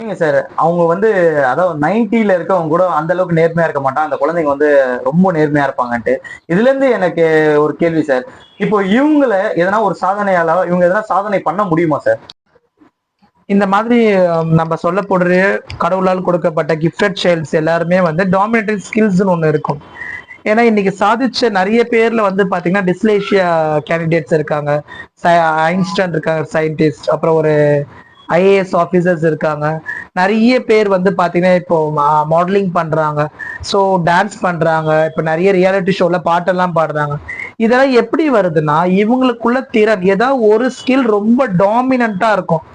சரிங்க சார். அவங்க அதாவது 90ல இருக்கவங்க கூட அந்த அளவுக்கு நேர்மையா இருக்க மாட்டான். அந்த குழந்தைங்க ரொம்ப நேர்மையா இருப்பாங்கன்ட்டு. இதுலருந்து எனக்கு ஒரு கேள்வி சார். இப்போ இவங்கள எதனா ஒரு சாதனையாளர் இவங்க எதனா சாதனை பண்ண முடியுமா சார்? இந்த மாதிரி நம்ம சொல்ல போடுற கடவுளால் கொடுக்கப்பட்ட கிஃப்டட் சைல்ட்ஸ் எல்லாருமே டாமினேட்டிங் ஸ்கில்ஸ்னு ஒன்று இருக்கும். ஏன்னா இன்னைக்கு சாதிச்ச நிறைய பேர்ல பாத்தீங்கன்னா டிஸ்லேஷியா கேண்டிடேட்ஸ் இருக்காங்க, ஐன்ஸ்டைன் இருக்காங்க சயின்டிஸ்ட், அப்புறம் ஒரு ஐஏஎஸ் ஆஃபீஸர்ஸ் இருக்காங்க. நிறைய பேர் பாத்தீங்கன்னா இப்போ மாடலிங் பண்றாங்க, ஸோ டான்ஸ் பண்றாங்க, இப்போ நிறைய ரியாலிட்டி ஷோல பாட்டெல்லாம் பாடுறாங்க. இதெல்லாம் எப்படி வருதுன்னா இவங்களுக்குள்ள திறன் ஏதாவது ஒரு ஸ்கில் ரொம்ப டாமினண்டா இருக்கும்.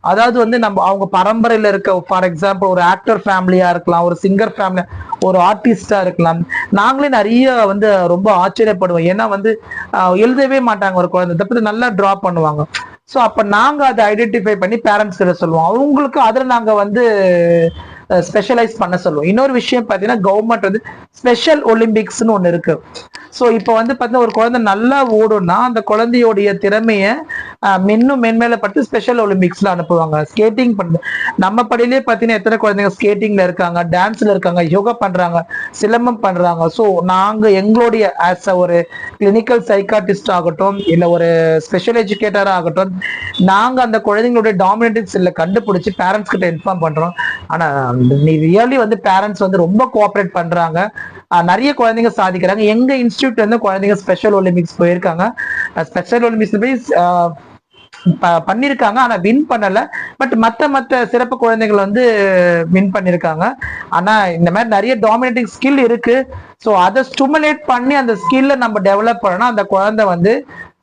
அதாவது நம்ம அவங்க பரம்பரையில இருக்க, ஃபார் எக்ஸாம்பிள் ஒரு ஆக்டர் ஃபேமிலியா இருக்கலாம், ஒரு சிங்கர் ஃபேமிலி, ஒரு ஆர்டிஸ்டா இருக்கலாம். நாங்களே நிறைய ரொம்ப ஆச்சரியப்படுவோம். ஏன்னா எழுதவே மாட்டாங்க ஒரு குழந்தை, தப்பு நல்லா டிரா பண்ணுவாங்க. ஸோ அப்ப நாங்க அதை ஐடென்டிஃபை பண்ணி பேரண்ட்ஸ் கிட்ட சொல்லுவோம். அவங்களுக்கு அதுல நாங்க ஸ்பெஷலைஸ் பண்ண சொல்லுவோம். இன்னொரு விஷயம் பார்த்தீங்கன்னா கவர்மெண்ட் ஸ்பெஷல் ஒலிம்பிக்ஸ்னு ஒன்று இருக்கு. ஸோ இப்போ பார்த்தீங்கன்னா ஒரு குழந்தை நல்லா ஓடும்னா அந்த குழந்தையோடைய திறமையை இன்னும் மென்மேல பட்டு ஸ்பெஷல் ஒலிம்பிக்ஸ்ல அனுப்புவாங்க. ஸ்கேட்டிங் பண்ண நம்ம படியிலே பார்த்தீங்கன்னா எத்தனை குழந்தைங்க ஸ்கேட்டிங்ல இருக்காங்க, டான்ஸ்ல இருக்காங்க, யோகா பண்றாங்க, சிலம்பம் பண்றாங்க. ஸோ நாங்க எங்களுடைய ஆஸ் ஒரு கிளினிக்கல் சைக்காட்டிஸ்ட் ஆகட்டும், இல்லை ஒரு ஸ்பெஷல் எஜுகேட்டரா ஆகட்டும், நாங்க அந்த குழந்தைங்களுடைய டாமினேட்டிங் ஸ்கில்லை கண்டுபிடிச்சு பேரண்ட்ஸ் கிட்ட இன்ஃபார்ம் பண்றோம். ஆனா நீ ரியலி பேரண்ட்ஸ் ரொம்ப கோஆப்ரேட் பண்றாங்க. நிறைய குழந்தைங்க சாதிக்கிறாங்க. எங்க இன்ஸ்டியூட்ல குழந்தைங்க ஸ்பெஷல் ஒலிம்பிக்ஸ் போயிருக்காங்க. ஸ்பெஷல் ஒலிம்பிக்ஸ் போய் பண்ணிருக்காங்க, ஆனா வின் பண்ணல. பட் மத்த சிறப்பு குழந்தைகள் வின் பண்ணிருக்காங்க. ஆனா இந்த மாதிரி நிறைய டாமினேட்டிங் ஸ்கில் இருக்கு. ஸோ அதை ஸ்டிமுலேட் பண்ணி அந்த ஸ்கில்ல நம்ம டெவலப் பண்ணா அந்த குழந்தை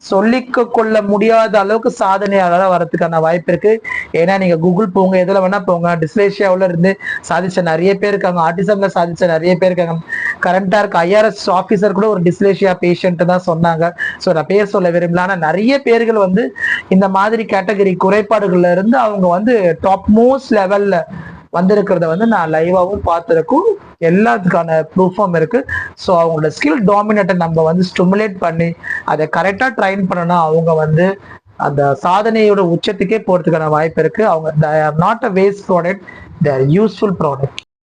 சொல்லிக்க கொள்ள முடியாத அளவுக்கு சாதனையாளராக வரதுக்கான வாய்ப்பு இருக்கு. ஏன்னா நீங்க கூகுள் போங்க, எதுல வேணா போங்க, டிஸ்லேஷியாவில் இருந்து சாதிச்ச நிறைய பேர் இருக்காங்க, ஆர்டிசம்ல சாதிச்ச நிறைய பேர் இருக்காங்க. கரண்டா இருக்க ஐஆர்எஸ் ஆஃபீஸர் கூட ஒரு டிஸ்லேஷியா பேஷண்ட் தான் சொன்னாங்க. ஸோ நான் பேர் சொல்ல விரும்பல. ஆனா நிறைய பேர்கள் இந்த மாதிரி கேட்டகரி குறைபாடுகள்ல இருந்து அவங்க டாப் மோஸ்ட் லெவல்ல வந்திருக்கிறத நான் லைவாவும் பார்த்துருக்கும். எல்லாத்துக்கான ப்ரூஃபும் இருக்கு. ஸோ அவங்களோட ஸ்கில் டாமினேட்டை நம்ம ஸ்டிமுலேட் பண்ணி அதை கரெக்டா ட்ரைன் பண்ணனா அவங்க அந்த சாதனையோட உச்சத்துக்கே போறதுக்கான வாய்ப்பு இருக்கு. அவங்க not a waste product, they are useful product.